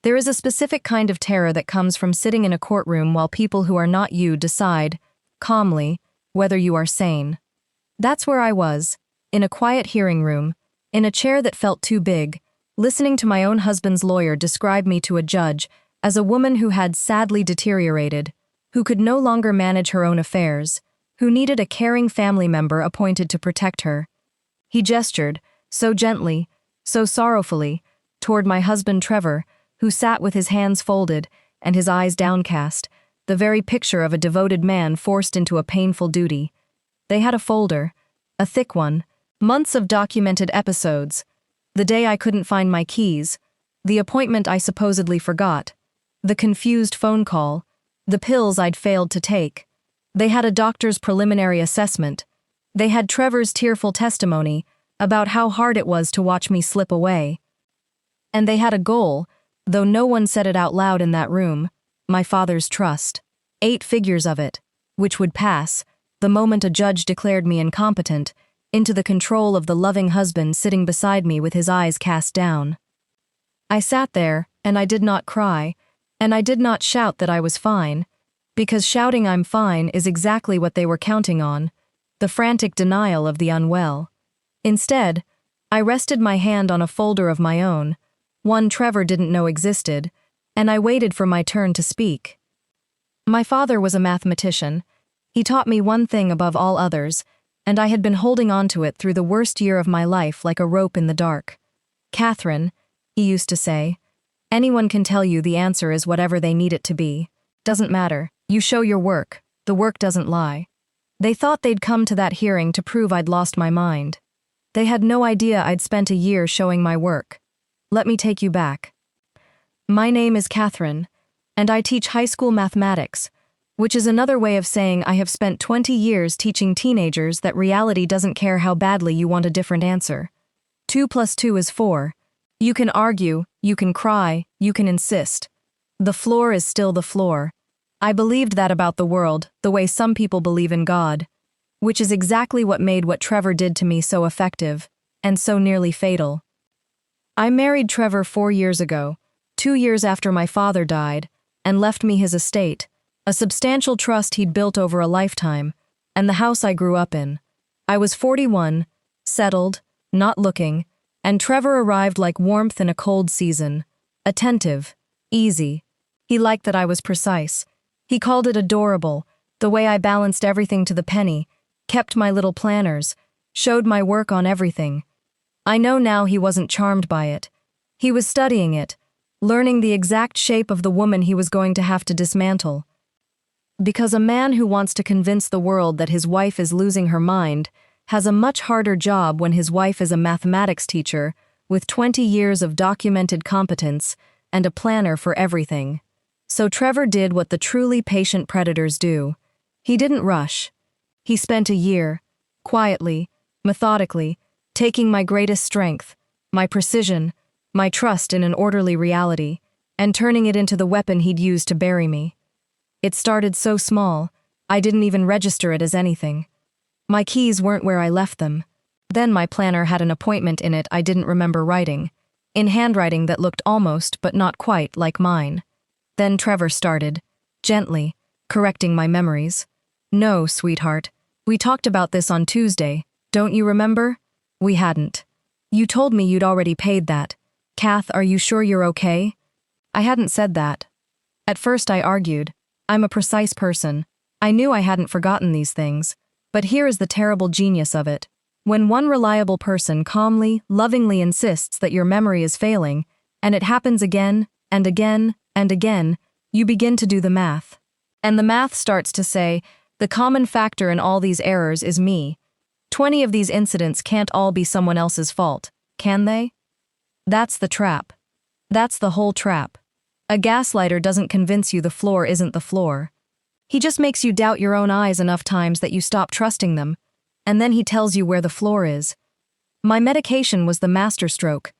There is a specific kind of terror that comes from sitting in a courtroom while people who are not you decide, calmly, whether you are sane. That's where I was, in a quiet hearing room, in a chair that felt too big, listening to my own husband's lawyer describe me to a judge as a woman who had sadly deteriorated, who could no longer manage her own affairs, who needed a caring family member appointed to protect her. He gestured, so gently, so sorrowfully, toward my husband Trevor, who sat with his hands folded and his eyes downcast, the very picture of a devoted man forced into a painful duty. They had a folder, a thick one, months of documented episodes, the day I couldn't find my keys, the appointment I supposedly forgot, the confused phone call, the pills I'd failed to take. They had a doctor's preliminary assessment. They had Trevor's tearful testimony about how hard it was to watch me slip away. And they had a goal, though no one said it out loud in that room, my father's trust. 8 figures of it, which would pass, the moment a judge declared me incompetent, into the control of the loving husband sitting beside me with his eyes cast down. I sat there, and I did not cry, and I did not shout that I was fine, because shouting I'm fine is exactly what they were counting on, the frantic denial of the unwell. Instead, I rested my hand on a folder of my own, one Trevor didn't know existed, and I waited for my turn to speak. My father was a mathematician. He taught me one thing above all others, and I had been holding on to it through the worst year of my life like a rope in the dark. Catherine, he used to say, anyone can tell you the answer is whatever they need it to be. Doesn't matter. You show your work. The work doesn't lie. They thought they'd come to that hearing to prove I'd lost my mind. They had no idea I'd spent a year showing my work. Let me take you back. My name is Catherine, and I teach high school mathematics, which is another way of saying I have spent 20 years teaching teenagers that reality doesn't care how badly you want a different answer. 2 + 2 is 4. You can argue, you can cry, you can insist. The floor is still the floor. I believed that about the world, the way some people believe in God, which is exactly what made what Trevor did to me so effective, and so nearly fatal. I married Trevor 4 years ago, 2 years after my father died, and left me his estate, a substantial trust he'd built over a lifetime, and the house I grew up in. I was 41, settled, not looking, and Trevor arrived like warmth in a cold season, attentive, easy. He liked that I was precise. He called it adorable, the way I balanced everything to the penny, kept my little planners, showed my work on everything. I know now he wasn't charmed by it. He was studying it, learning the exact shape of the woman he was going to have to dismantle. Because a man who wants to convince the world that his wife is losing her mind has a much harder job when his wife is a mathematics teacher with 20 years of documented competence and a planner for everything. So Trevor did what the truly patient predators do. He didn't rush. He spent a year, quietly, methodically, taking my greatest strength, my precision, my trust in an orderly reality, and turning it into the weapon he'd use to bury me. It started so small, I didn't even register it as anything. My keys weren't where I left them. Then my planner had an appointment in it I didn't remember writing, in handwriting that looked almost, but not quite, like mine. Then Trevor started, gently, correcting my memories. No, sweetheart, we talked about this on Tuesday, don't you remember? We hadn't. You told me you'd already paid that. Cath, are you sure you're okay? I hadn't said that. At first I argued. I'm a precise person. I knew I hadn't forgotten these things. But here is the terrible genius of it. When one reliable person calmly, lovingly insists that your memory is failing, and it happens again, and again, and again, you begin to do the math. And the math starts to say, the common factor in all these errors is me. 20 of these incidents can't all be someone else's fault, can they? That's the trap. That's the whole trap. A gaslighter doesn't convince you the floor isn't the floor. He just makes you doubt your own eyes enough times that you stop trusting them, and then he tells you where the floor is. My medication was the masterstroke.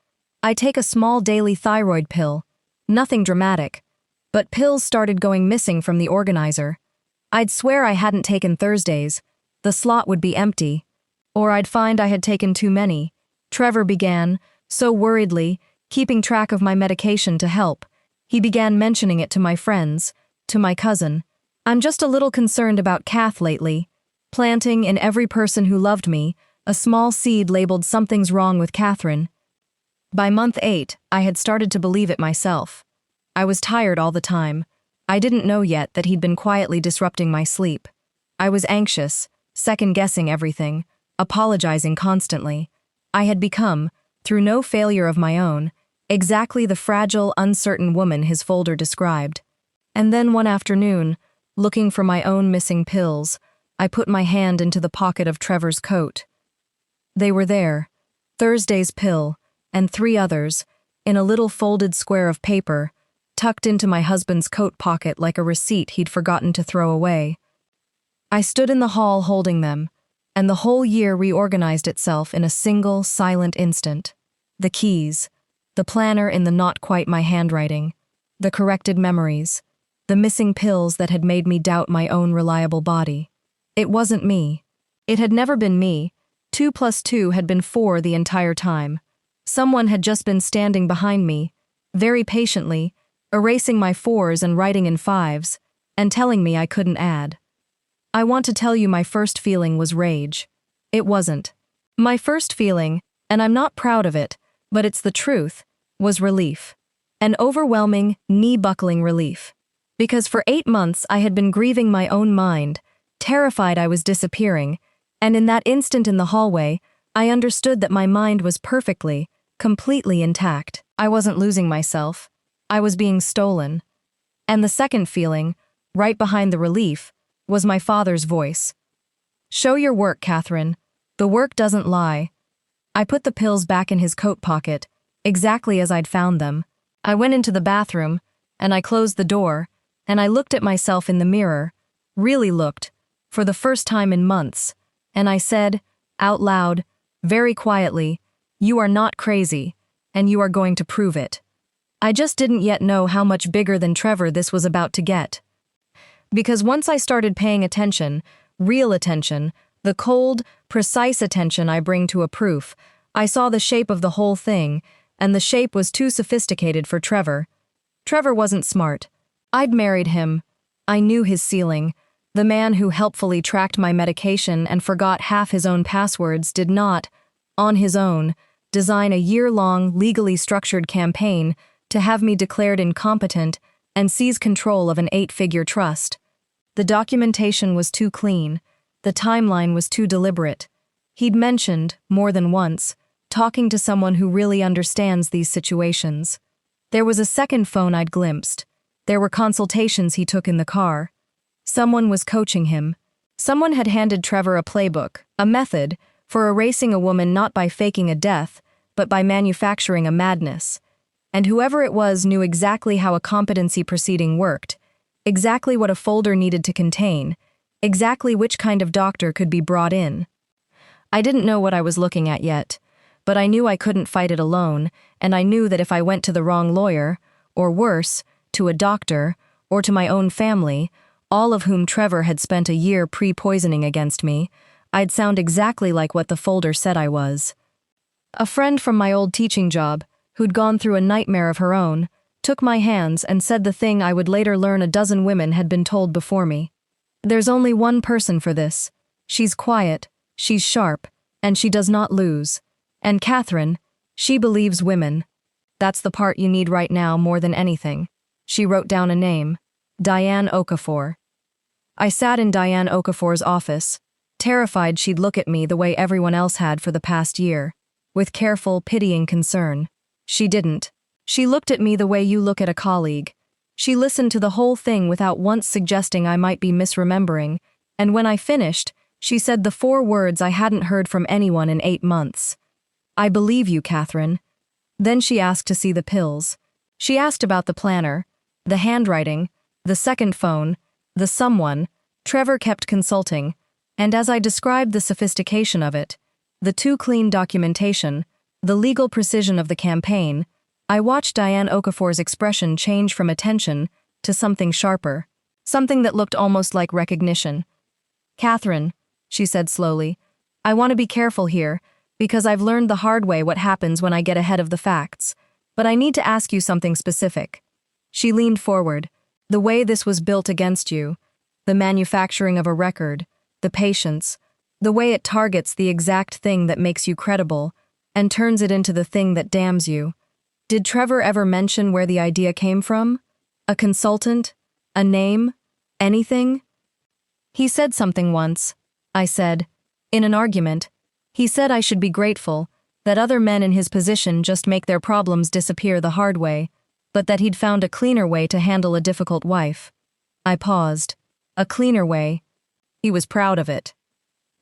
I take a small daily thyroid pill, nothing dramatic, but pills started going missing from the organizer. I'd swear I hadn't taken Thursdays, the slot would be empty, or I'd find I had taken too many. Trevor began, so worriedly, keeping track of my medication to help. He began mentioning it to my friends, to my cousin. I'm just a little concerned about Cath lately. Planting in every person who loved me a small seed labeled "something's wrong with Catherine." By month 8, I had started to believe it myself. I was tired all the time. I didn't know yet that he'd been quietly disrupting my sleep. I was anxious, second-guessing everything, apologizing constantly. I had become, through no failure of my own, exactly the fragile, uncertain woman his folder described. And then one afternoon, looking for my own missing pills, I put my hand into the pocket of Trevor's coat. They were there, Thursday's pill, and 3 others, in a little folded square of paper, tucked into my husband's coat pocket like a receipt he'd forgotten to throw away. I stood in the hall holding them, and the whole year reorganized itself in a single, silent instant. The keys, the planner in the not quite my handwriting, the corrected memories, the missing pills that had made me doubt my own reliable body. It wasn't me. It had never been me. 2 + 2 had been 4 the entire time. Someone had just been standing behind me, very patiently, erasing my 4s and writing in 5s, and telling me I couldn't add. I want to tell you my first feeling was rage. It wasn't. My first feeling, and I'm not proud of it, but it's the truth, was relief. An overwhelming, knee-buckling relief. Because for 8 months I had been grieving my own mind, terrified I was disappearing, and in that instant in the hallway, I understood that my mind was perfectly, completely intact. I wasn't losing myself. I was being stolen. And the second feeling, right behind the relief, was my father's voice. "Show your work, Catherine. The work doesn't lie." I put the pills back in his coat pocket, exactly as I'd found them. I went into the bathroom, and I closed the door, and I looked at myself in the mirror, really looked, for the first time in months, and I said, out loud, very quietly, "You are not crazy, and you are going to prove it." I just didn't yet know how much bigger than Trevor this was about to get. Because once I started paying attention, real attention, the cold, precise attention I bring to a proof, I saw the shape of the whole thing, and the shape was too sophisticated for Trevor. Trevor wasn't smart. I'd married him. I knew his ceiling. The man who helpfully tracked my medication and forgot half his own passwords did not, on his own, design a year-long, legally structured campaign to have me declared incompetent and seize control of an 8-figure trust. The documentation was too clean. The timeline was too deliberate. He'd mentioned, more than once, talking to someone who really understands these situations. There was a second phone I'd glimpsed. There were consultations he took in the car. Someone was coaching him. Someone had handed Trevor a playbook, a method, for erasing a woman not by faking a death, but by manufacturing a madness. And whoever it was knew exactly how a competency proceeding worked, exactly what a folder needed to contain, exactly which kind of doctor could be brought in. I didn't know what I was looking at yet, but I knew I couldn't fight it alone, and I knew that if I went to the wrong lawyer, or worse, to a doctor, or to my own family, all of whom Trevor had spent a year pre-poisoning against me, I'd sound exactly like what the folder said I was. A friend from my old teaching job, who'd gone through a nightmare of her own, took my hands and said the thing I would later learn a dozen women had been told before me. There's only one person for this. She's quiet, she's sharp, and she does not lose. And Catherine, she believes women. That's the part you need right now more than anything. She wrote down a name. Diane Okafor. I sat in Diane Okafor's office, terrified she'd look at me the way everyone else had for the past year, with careful, pitying concern. She didn't. She looked at me the way you look at a colleague. She listened to the whole thing without once suggesting I might be misremembering, and when I finished, she said the 4 words I hadn't heard from anyone in 8 months. "I believe you, Catherine." Then she asked to see the pills. She asked about the planner, the handwriting, the second phone, the someone. Trevor kept consulting, and as I described the sophistication of it, the too clean documentation, the legal precision of the campaign, I watched Diane Okafor's expression change from attention to something sharper, something that looked almost like recognition. "Catherine," she said slowly, "I want to be careful here, because I've learned the hard way what happens when I get ahead of the facts, but I need to ask you something specific." She leaned forward. The way this was built against you, the manufacturing of a record, the patience, the way it targets the exact thing that makes you credible and turns it into the thing that damns you. Did Trevor ever mention where the idea came from? A consultant? A name? Anything? He said something once, I said. In an argument. He said I should be grateful, that other men in his position just make their problems disappear the hard way, but that he'd found a cleaner way to handle a difficult wife. I paused. A cleaner way. He was proud of it.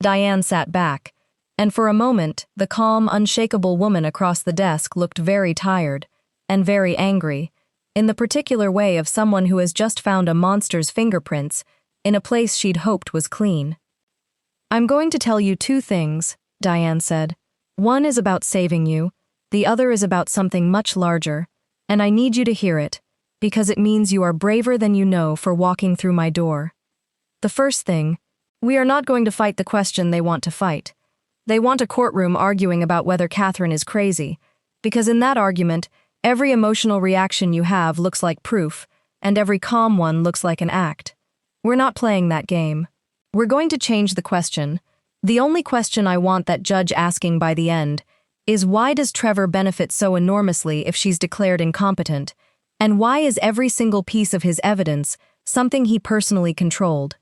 Diane sat back, and for a moment, the calm, unshakable woman across the desk looked very tired, and very angry, in the particular way of someone who has just found a monster's fingerprints in a place she'd hoped was clean. I'm going to tell you two things, Diane said. One is about saving you, the other is about something much larger, and I need you to hear it, because it means you are braver than you know for walking through my door. The first thing, we are not going to fight the question they want to fight. They want a courtroom arguing about whether Catherine is crazy, because in that argument, every emotional reaction you have looks like proof, and every calm one looks like an act. We're not playing that game. We're going to change the question. The only question I want that judge asking by the end is why does Trevor benefit so enormously if she's declared incompetent, and why is every single piece of his evidence something he personally controlled?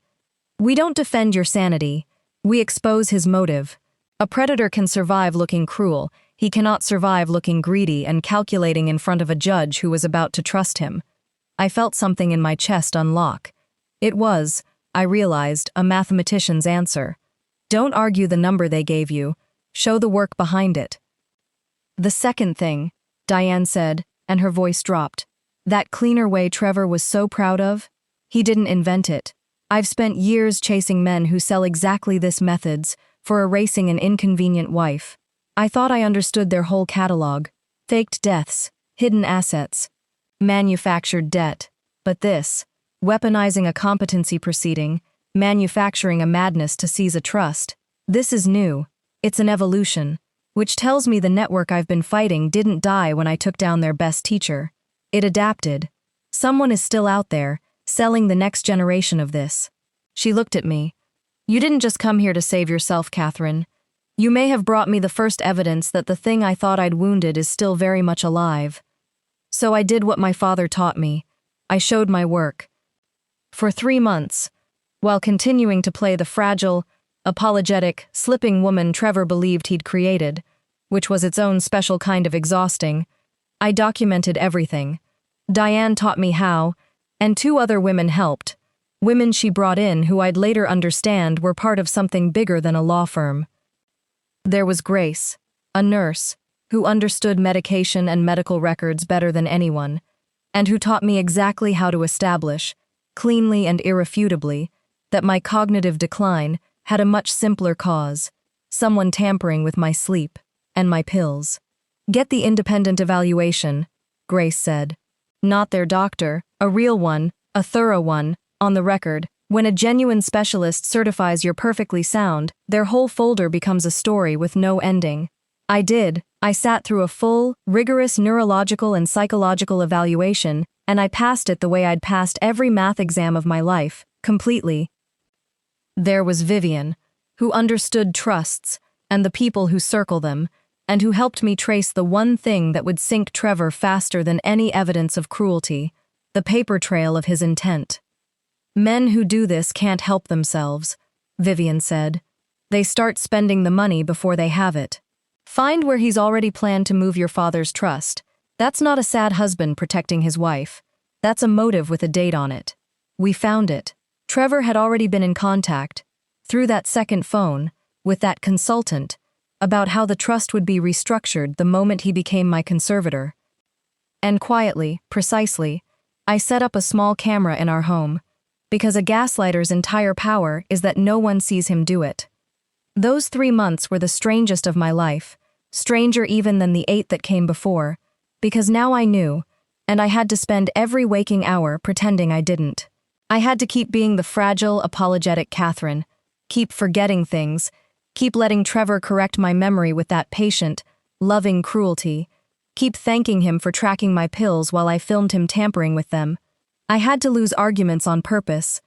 We don't defend your sanity. We expose his motive. A predator can survive looking cruel. He cannot survive looking greedy and calculating in front of a judge who was about to trust him. I felt something in my chest unlock. It was, I realized, a mathematician's answer. Don't argue the number they gave you. Show the work behind it. The second thing, Diane said, and her voice dropped. That cleaner way Trevor was so proud of? He didn't invent it. I've spent years chasing men who sell exactly this methods for erasing an inconvenient wife. I thought I understood their whole catalog. Faked deaths, hidden assets, manufactured debt. But this, weaponizing a competency proceeding, manufacturing a madness to seize a trust, this is new. It's an evolution, which tells me the network I've been fighting didn't die when I took down their best teacher. It adapted. Someone is still out there, selling the next generation of this. She looked at me. You didn't just come here to save yourself, Catherine. You may have brought me the first evidence that the thing I thought I'd wounded is still very much alive. So I did what my father taught me. I showed my work. For 3 months, while continuing to play the fragile, apologetic, slipping woman Trevor believed he'd created, which was its own special kind of exhausting, I documented everything. Diane taught me how, and 2 other women helped. Women she brought in who I'd later understand were part of something bigger than a law firm. There was Grace, a nurse, who understood medication and medical records better than anyone, and who taught me exactly how to establish, cleanly and irrefutably, that my cognitive decline had a much simpler cause, someone tampering with my sleep and my pills. Get the independent evaluation, Grace said. Not their doctor, a real one, a thorough one, on the record. When a genuine specialist certifies you're perfectly sound, their whole folder becomes a story with no ending. I did. I sat through a full, rigorous neurological and psychological evaluation, and I passed it the way I'd passed every math exam of my life, completely. There was Vivian, who understood trusts and the people who circle them, and who helped me trace the one thing that would sink Trevor faster than any evidence of cruelty, the paper trail of his intent. Men who do this can't help themselves, Vivian said. They start spending the money before they have it. Find where he's already planned to move your father's trust. That's not a sad husband protecting his wife. That's a motive with a date on it. We found it. Trevor had already been in contact, through that second phone, with that consultant, about how the trust would be restructured the moment he became my conservator. And quietly, precisely, I set up a small camera in our home, because a gaslighter's entire power is that no one sees him do it. Those 3 months were the strangest of my life, stranger even than the 8 that came before, because now I knew, and I had to spend every waking hour pretending I didn't. I had to keep being the fragile, apologetic Catherine, keep forgetting things, keep letting Trevor correct my memory with that patient, loving cruelty, keep thanking him for tracking my pills while I filmed him tampering with them. I had to lose arguments on purpose.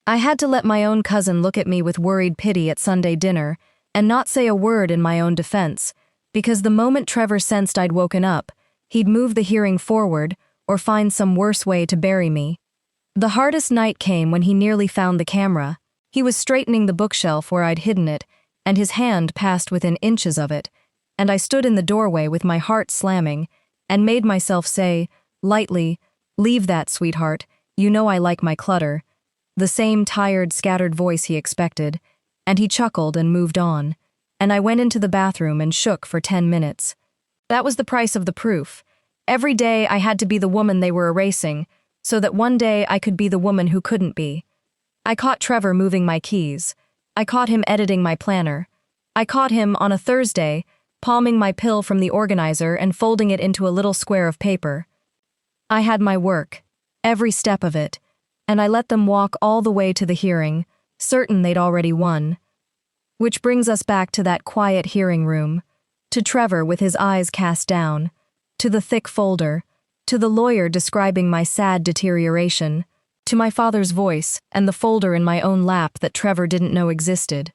I had to let my own cousin look at me with worried pity at Sunday dinner and not say a word in my own defense, because the moment Trevor sensed I'd woken up, he'd move the hearing forward or find some worse way to bury me. The hardest night came when he nearly found the camera. He was straightening the bookshelf where I'd hidden it, and his hand passed within inches of it, and I stood in the doorway with my heart slamming and made myself say, lightly, "Leave that, sweetheart, you know I like my clutter." The same tired, scattered voice he expected, and he chuckled and moved on, and I went into the bathroom and shook for 10 minutes. That was the price of the proof. Every day I had to be the woman they were erasing, so that one day I could be the woman who couldn't be. I caught Trevor moving my keys. I caught him editing my planner. I caught him, on a Thursday, palming my pill from the organizer and folding it into a little square of paper. I had my work, every step of it, and I let them walk all the way to the hearing, certain they'd already won. Which brings us back to that quiet hearing room, to Trevor with his eyes cast down, to the thick folder, to the lawyer describing my sad deterioration, to my father's voice and the folder in my own lap that Trevor didn't know existed.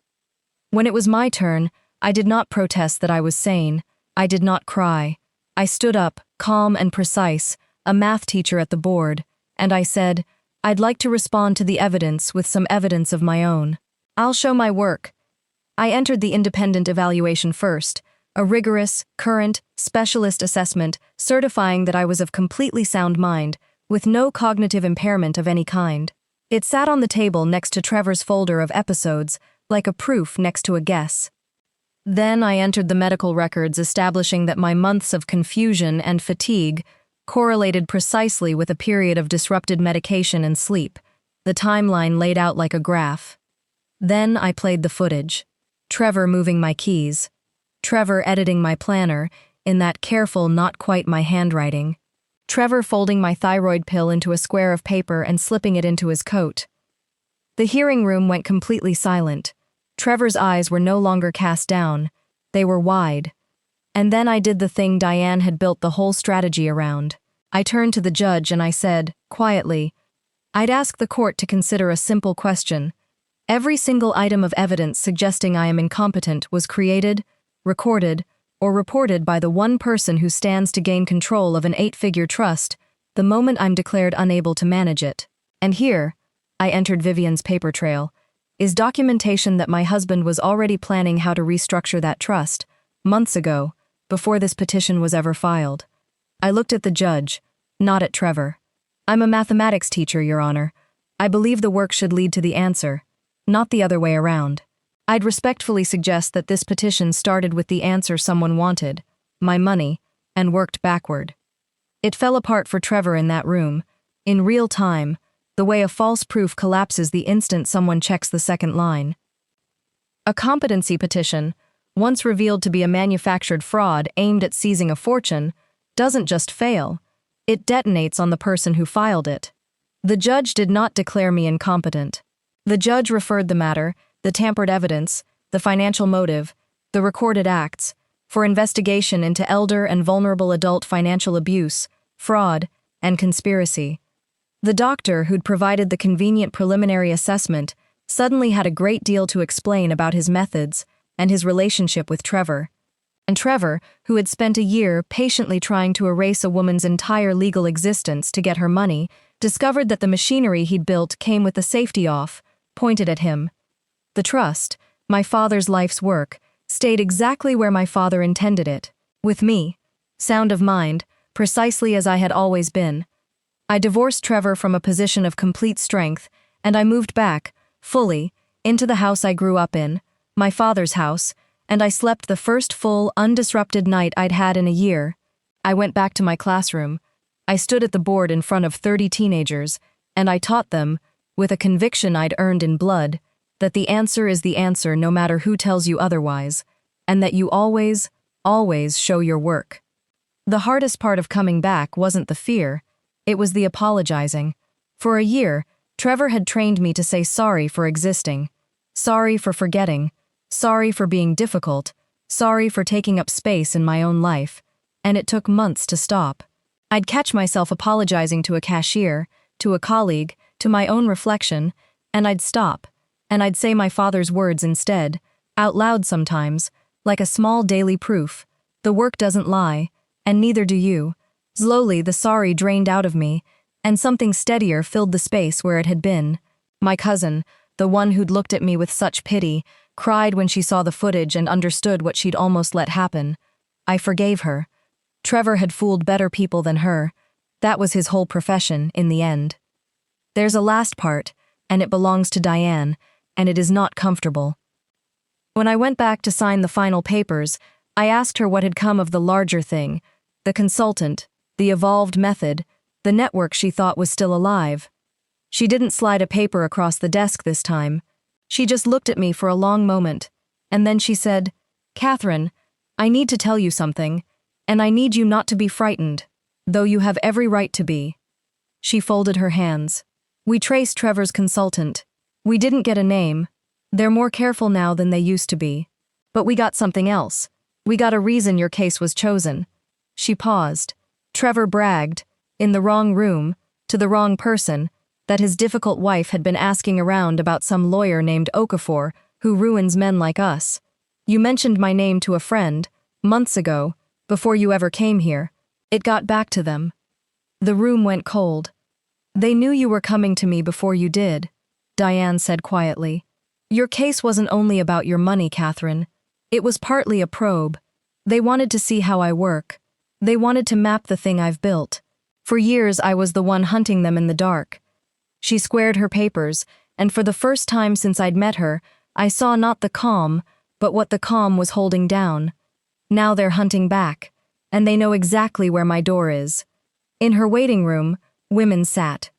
When it was my turn, I did not protest that I was sane. I did not cry. I stood up, calm and precise, a math teacher at the board, and I said, "I'd like to respond to the evidence with some evidence of my own. I'll show my work." I entered the independent evaluation first, a rigorous, current, specialist assessment certifying that I was of completely sound mind, with no cognitive impairment of any kind. It sat on the table next to Trevor's folder of episodes, like a proof next to a guess. Then I entered the medical records establishing that my months of confusion and fatigue correlated precisely with a period of disrupted medication and sleep, the timeline laid out like a graph. Then I played the footage. Trevor moving my keys. Trevor editing my planner, in that careful, not quite my handwriting. Trevor folding my thyroid pill into a square of paper and slipping it into his coat. The hearing room went completely silent. Trevor's eyes were no longer cast down. They were wide. And then I did the thing Diane had built the whole strategy around. I turned to the judge and I said, quietly, "I'd ask the court to consider a simple question. Every single item of evidence suggesting I am incompetent was created, recorded, or reported by the one person who stands to gain control of an 8-figure trust the moment I'm declared unable to manage it. And here," I entered Vivian's paper trail, "is documentation that my husband was already planning how to restructure that trust, months ago, before this petition was ever filed." I looked at the judge, not at Trevor. "I'm a mathematics teacher, Your Honor. I believe the work should lead to the answer, not the other way around. I'd respectfully suggest that this petition started with the answer someone wanted, my money, and worked backward." It fell apart for Trevor in that room, in real time, the way a false proof collapses the instant someone checks the second line. A competency petition, once revealed to be a manufactured fraud aimed at seizing a fortune, doesn't just fail, it detonates on the person who filed it. The judge did not declare me incompetent. The judge referred the matter, the tampered evidence, the financial motive, the recorded acts, for investigation into elder and vulnerable adult financial abuse, fraud, and conspiracy. The doctor who'd provided the convenient preliminary assessment suddenly had a great deal to explain about his methods and his relationship with Trevor. And Trevor, who had spent a year patiently trying to erase a woman's entire legal existence to get her money, discovered that the machinery he'd built came with the safety off, pointed at him. The trust, my father's life's work, stayed exactly where my father intended it, with me, sound of mind, precisely as I had always been. I divorced Trevor from a position of complete strength, and I moved back, fully, into the house I grew up in, my father's house, and I slept the first full, undisrupted night I'd had in a year. I went back to my classroom. I stood at the board in front of 30 teenagers, and I taught them, with a conviction I'd earned in blood, that the answer is the answer no matter who tells you otherwise, and that you always, always show your work. The hardest part of coming back wasn't the fear, it was the apologizing. For a year, Trevor had trained me to say sorry for existing, sorry for forgetting, sorry for being difficult, sorry for taking up space in my own life. and it took months to stop. I'd catch myself apologizing to a cashier, to a colleague, to my own reflection, and I'd stop, and I'd say my father's words instead, out loud sometimes, like a small daily proof. The work doesn't lie, and neither do you. Slowly, the sorry drained out of me, and something steadier filled the space where it had been. My cousin, the one who'd looked at me with such pity, cried when she saw the footage and understood what she'd almost let happen. I forgave her. Trevor had fooled better people than her. That was his whole profession, in the end. There's a last part, and it belongs to Diane, and it is not comfortable. When I went back to sign the final papers, I asked her what had come of the larger thing, the consultant, the evolved method, the network she thought was still alive. She didn't slide a paper across the desk this time. She just looked at me for a long moment, and then she said, "Catherine, I need to tell you something, and I need you not to be frightened, though you have every right to be." She folded her hands. "We traced Trevor's consultant. We didn't get a name. They're more careful now than they used to be. But we got something else. We got a reason your case was chosen." She paused. Trevor bragged, in the wrong room, to the wrong person, that his difficult wife had been asking around about some lawyer named Okafor who ruins men like us. "You mentioned my name to a friend, months ago, before you ever came here. It got back to them." The room went cold. "They knew you were coming to me before you did," Diane said quietly. "Your case wasn't only about your money, Catherine. It was partly a probe. They wanted to see how I work. They wanted to map the thing I've built. For years I was the one hunting them in the dark." She squared her papers, and for the first time since I'd met her, I saw not the calm, but what the calm was holding down. Now they're hunting back, and they know exactly where my door is. In her waiting room, women sat.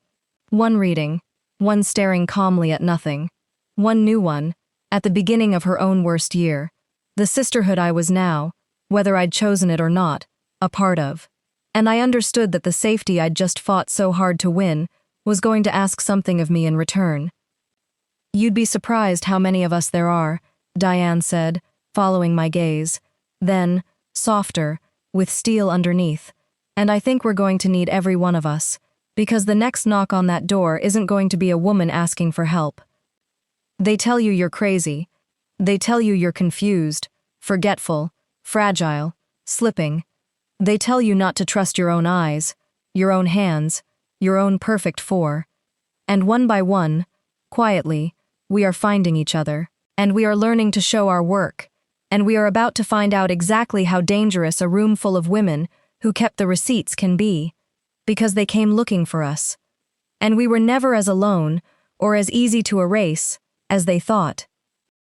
One reading, one staring calmly at nothing. One new one, at the beginning of her own worst year. The sisterhood I was now, whether I'd chosen it or not, a part of. And I understood that the safety I'd just fought so hard to win was going to ask something of me in return. "You'd be surprised how many of us there are," Diane said, following my gaze. Then, softer, with steel underneath. "And I think we're going to need every one of us, because the next knock on that door isn't going to be a woman asking for help. They tell you you're crazy. They tell you you're confused, forgetful, fragile, slipping. They tell you not to trust your own eyes, your own hands, your own perfect four. And one by one, quietly, we are finding each other, and we are learning to show our work, and we are about to find out exactly how dangerous a room full of women who kept the receipts can be, because they came looking for us. And we were never as alone, or as easy to erase, as they thought.